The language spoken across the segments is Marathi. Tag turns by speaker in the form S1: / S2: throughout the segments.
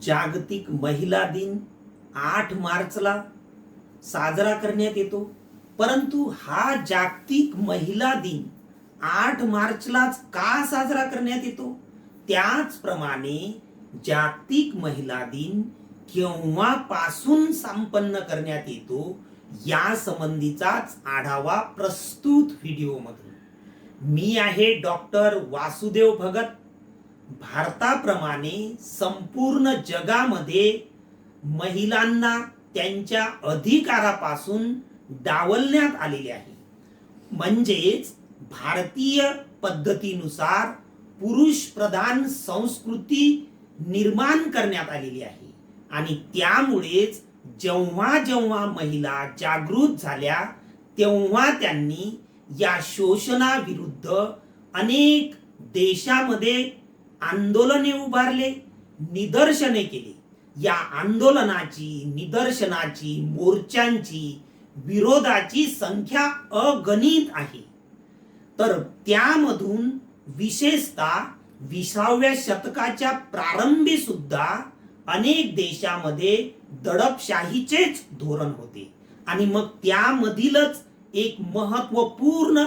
S1: जागतिक महिला दिन 8 मार्चला साजरा करण्यात येतो. परंतु हा जागतिक महिला दिन 8 मार्चलाच का साजरा करण्यात येतो? त्याचप्रमाणे जागतिक महिला दिन केव्हापासून संपन्न करण्यात येतो या संबंधीचाच आढावा प्रस्तुत व्हिडिओमध्ये. मी आहे डॉक्टर वासुदेव भगत. भारताप्रमाणे संपूर्ण जगामध्ये महिलांना त्यांच्या अधिकारापासून डावलण्यात आलेले आहे. म्हणजेच भारतीय पद्धतीनुसार पुरुष प्रधान संस्कृती निर्माण करण्यात आलेली आहे आणि त्यामुळेच जेव्हा जेव्हा महिला जागृत झाल्या तेव्हा त्यांनी या शोषणाविरुद्ध अनेक देशामध्ये आंदोलने उभारले, निदर्शने केली. या आंदोलनाची, निदर्शनाची, मोर्चांची, विरोधाची संख्या अगणित आहे. तर त्यामधून विशेषतः 20व्या शतकाच्या प्रारंभी सुद्धा अनेक देशामध्ये दडपशाहीचेच धोरण होते आणि मग त्यामधीलच एक महत्वपूर्ण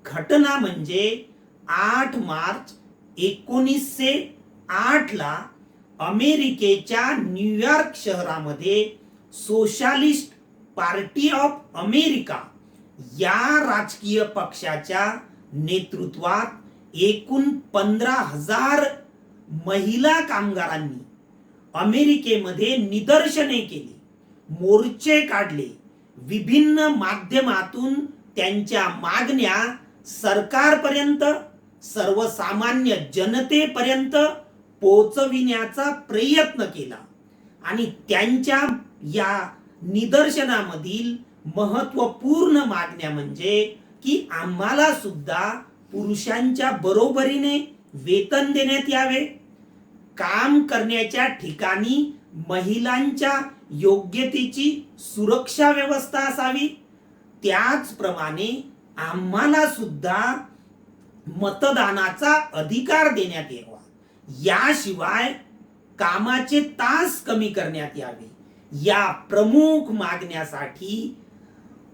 S1: घटना म्हणजे 8 मार्च 1908 ला अमेरिकेच्या न्यूयॉर्क शहरामध्ये सोशलिस्ट पार्टी ऑफ अमेरिका या राजकीय पक्षाच्या नेतृत्वात एकूण 15,000 महिला कामगारांनी अमेरिकेमध्ये निदर्शने केली, मोर्चे काढले, विभिन्न माध्यमातून त्यांच्या मागण्या सरकारपर्यंत, सर्वसामान्य जनतेपर्यंत पोहोचविण्याचा प्रयत्न केला. आणि त्यांच्या या निदर्शनामधील महत्वपूर्ण मागण्या म्हणजे की आम्हाला सुद्धा पुरुषांच्या बरोबरीने वेतन देण्यात यावे, काम करण्याच्या ठिकाणी महिलांच्या योग्यतेची सुरक्षा व्यवस्था असावी, त्याचप्रमाणे आम्हाला सुद्धा मतदानाचा अधिकार देण्यात यावा, याशिवाय कामाचे तास कमी करण्यात यावे. या प्रमुख मागण्यासाठी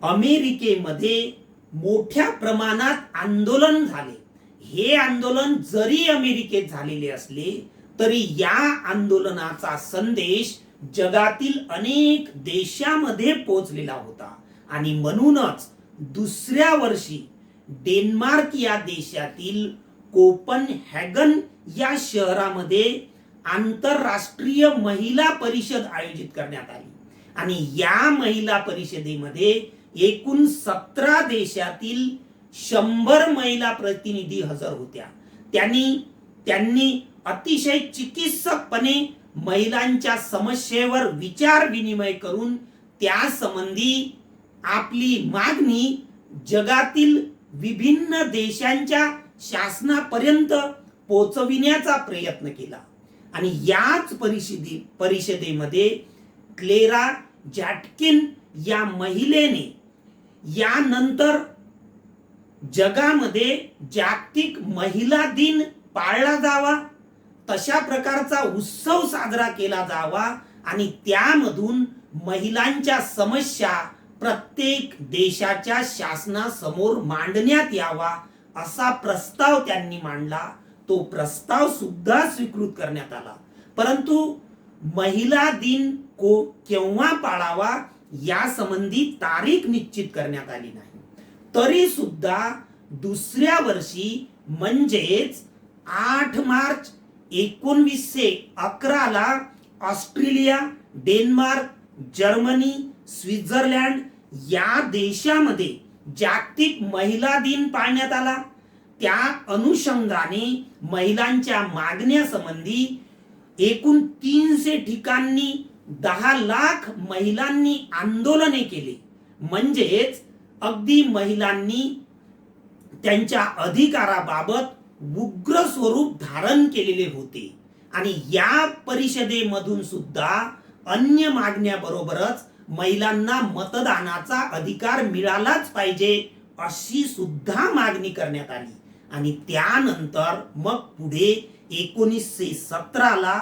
S1: अमेरिकेमध्ये मोठ्या प्रमाणात आंदोलन झाले. हे आंदोलन जरी अमेरिकेत झालेले असले तरी या आंदोलनाचा संदेश जगातील अनेक देशांमध्ये पोहोचलेला होता आणि म्हणूनच दुसऱ्या वर्षी डेन्मार्क या देशातील कोपनहेगन या शहरामध्ये आंतरराष्ट्रीय महिला परिषद आयोजित करण्यात आली आणि या महिला परिषदेमध्ये एकूण 17 देशातील 100 महिला प्रतिनिधी हजर होत्या. त्यांनी अतिशय चिकित्सकपणे महिलांच्या समस्येवर विचार विनिमय करून त्या संबंधी आपली मागणी जगातील विभिन्न देशांच्या शासनापर्यंत पोहोचविण्याचा प्रयत्न केला. आणि याच परिषदेमध्ये क्लेरा झॅटकिन या महिलेने यानंतर जगामध्ये जागतिक महिला दिन पाळला जावा, तशा प्रकारचा उत्सव साजरा केला जावा आणि त्यामधून महिलांच्या समस्या प्रत्येक देशाच्या शासनासमोर मांडण्यात यावा असा प्रस्ताव त्यांनी मांडला. तो प्रस्ताव सुद्धा स्वीकृत करण्यात आला. परंतु महिला दिन केव्हा पाळावा या संबंधी तारीख निश्चित करण्यात आली नाही. तरी सुद्धा दुसऱ्या वर्षी म्हणजेच 8 मार्च 1911 ला ऑस्ट्रेलिया, डेन्मार्क, जर्मनी, स्वित्झर्लंड या देशामध्ये जागतिक महिला दिन पाळण्यात आला. त्या अनुषंगाने महिलांच्या मागण्यासंबंधी एकूण 300 ठिकाणी 10 लाख महिलांनी आंदोलने केले. म्हणजेच अगदी महिलांनी त्यांच्या अधिकाराबाबत उग्र स्वरूप धारण केलेले होते. आणि या परिषदेमधून सुद्धा अन्य मागण्याबरोबरच महिलांना मतदानाचा अधिकार मिळालाच पाहिजे अशी सुद्धा मागणी करण्यात आली. आणि त्यानंतर मग पुढे 1917 ला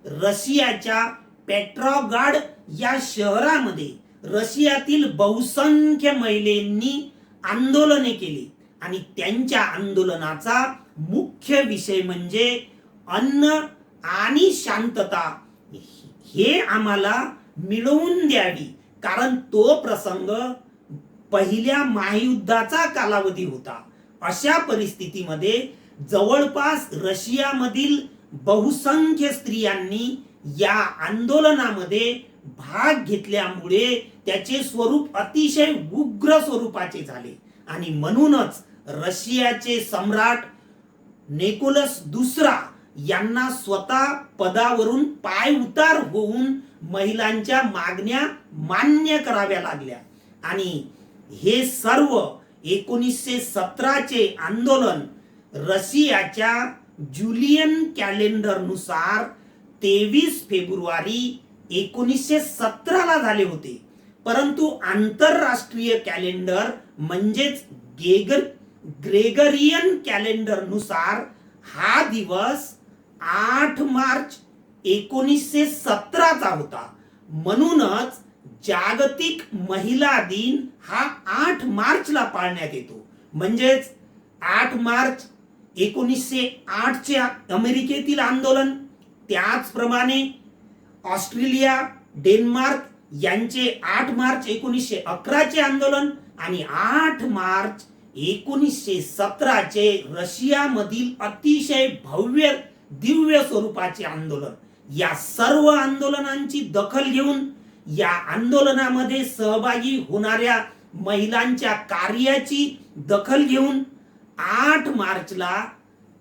S1: रशियाच्या पेट्रोग्राड या शहरामध्ये रशियातील बहुसंख्य महिलांनी आंदोलने केली आणि त्यांच्या आंदोलनाचा मुख्य विषय म्हणजे अन्न आणि शांतता हे आम्हाला मिळवून द्यावी, कारण तो प्रसंग पहिल्या महायुद्धाचा कालावधी होता. अशा परिस्थितीमध्ये जवळपास रशियामधील बहुसंख्य स्त्रियांनी या आंदोलनामध्ये भाग घेतल्यामुळे त्याचे स्वरूप अतिशय उग्र स्वरूपाचे झाले आणि म्हणूनच रशियाचे सम्राट निकोलस दुसरा यांना स्वतः पदावरून पायउतार होऊन महिलांच्या मागण्या मान्य कराव्या लागल्या आणि हे सर्व 1917 चे आंदोलन रशियाच्या जुलियन कॅलेंडर नुसार 23 फेब्रुवारी 1917 ला झाले होते, परंतु आंतरराष्ट्रीय कॅलेंडर म्हणजेच ग्रेगरियन कॅलेंडर नुसार हा दिवस 8 मार्च 1917 चा होता. म्हणूनच जागतिक महिला दिन हा 8 मार्चला पाळण्यात येतो. म्हणजेच 8 मार्च 1908 चे अमेरिकेतील आंदोलन, त्याचप्रमाणे ऑस्ट्रेलिया, डेन्मार्क यांचे 8 मार्च 1911 चे आंदोलन आणि 8 मार्च 1917 चे रशियामधील अतिशय भव्य दिव्य स्वरूपाचे आंदोलन. या सर्व आंदोलनांची दखल घेऊन या आंदोलनामध्ये सहभागी होणाऱ्या महिलांच्या कार्याची दखल घेऊन 8 मार्चला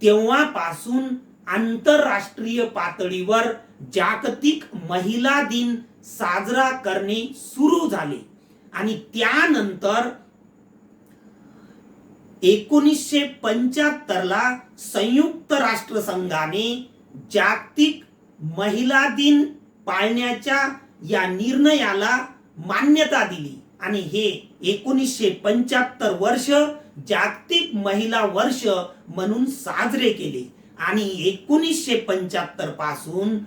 S1: तेव्हापासून आंतरराष्ट्रीय पातळीवर जागतिक महिला दिन साजरा करणे सुरू झाले आणि त्यानंतर 1975 ला संयुक्त राष्ट्र संघाने जागतिक महिला दिन पाळण्याच्या या निर्णयाला मान्यता दिली आणि हे 1975 वर्ष जागतिक महिला वर्ष म्हणून साजरे केले आणि 1975 पासून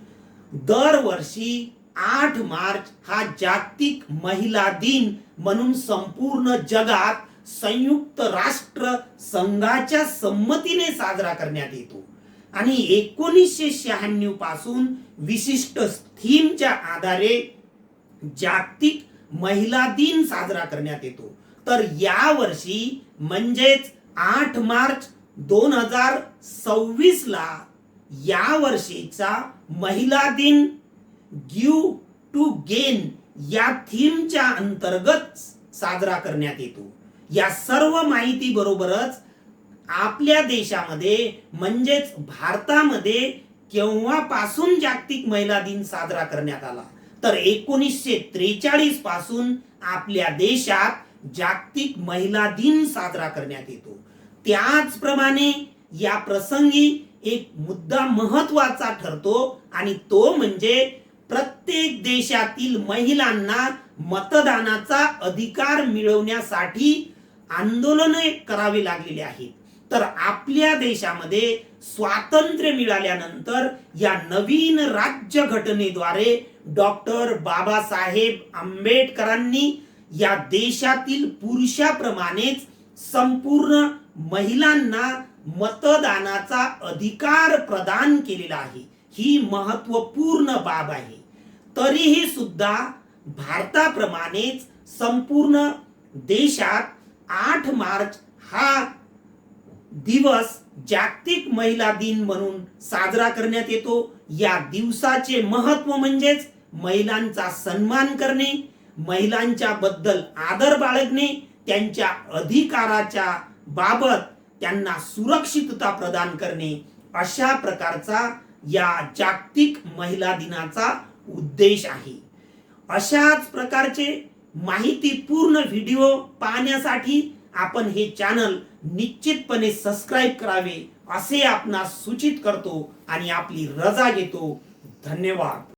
S1: दरवर्षी 8 मार्च हा जागतिक महिला दिन म्हणून संपूर्ण जगात संयुक्त राष्ट्र संघाच्या संमतीने साजरा करण्यात येतो आणि 1996 पासून विशिष्ट थीमच्या आधारे जागतिक महिला दिन साजरा करण्यात येतो. तर या वर्षी म्हणजेच 8 मार्च 2026 ला या वर्षीचा महिला दिन गिव्ह टू गेन या थीमच्या अंतर्गत साजरा करण्यात येतो. या सर्व माहिती बरोबरच आपल्या देशामध्ये म्हणजेच भारतामध्ये केव्हापासून जागतिक महिला दिन साजरा करण्यात आला, तर 1943 पासून आपल्या देशात जागतिक महिला दिन साजरा करण्यात येतो. त्याचप्रमाणे या प्रसंगी एक मुद्दा महत्वाचा ठरतो आणि तो म्हणजे प्रत्येक देशातील महिलांना मतदानाचा अधिकार मिळवण्यासाठी आंदोलने करावी लागलेली आहेत. तर आपल्या देशामध्ये स्वातंत्र्य मिळाल्यानंतर या नवीन राज्यघटनेद्वारे डॉक्टर बाबासाहेब आंबेडकरांनी या देशातील पुरुषाप्रमाणेच संपूर्ण महिलांना मतदानाचा अधिकार प्रदान केलेला आहे. ही महत्वपूर्ण बाब आहे. तरीही सुद्धा भारताप्रमाणेच संपूर्ण देशात 8 मार्च हा दिवस जागतिक महिला दिन म्हणून साजरा करण्यात येतो. या दिवसाचे महत्व म्हणजेच महिलांचा सन्मान करणे, महिलांच्या बद्दल आदर बाळगणे, त्यांच्या अधिकाराच्या बाबत त्यांना सुरक्षितता प्रदान करणे, अशा प्रकारचा या जागतिक महिला दिनाचा उद्देश आहे. अशाच प्रकारचे माहितीपूर्ण व्हिडिओ पाहण्यासाठी आपण हे चॅनल निश्चितपणे सबस्क्राइब करावे असे आपणास सूचित करतो आणि आपली रजा घेतो. धन्यवाद.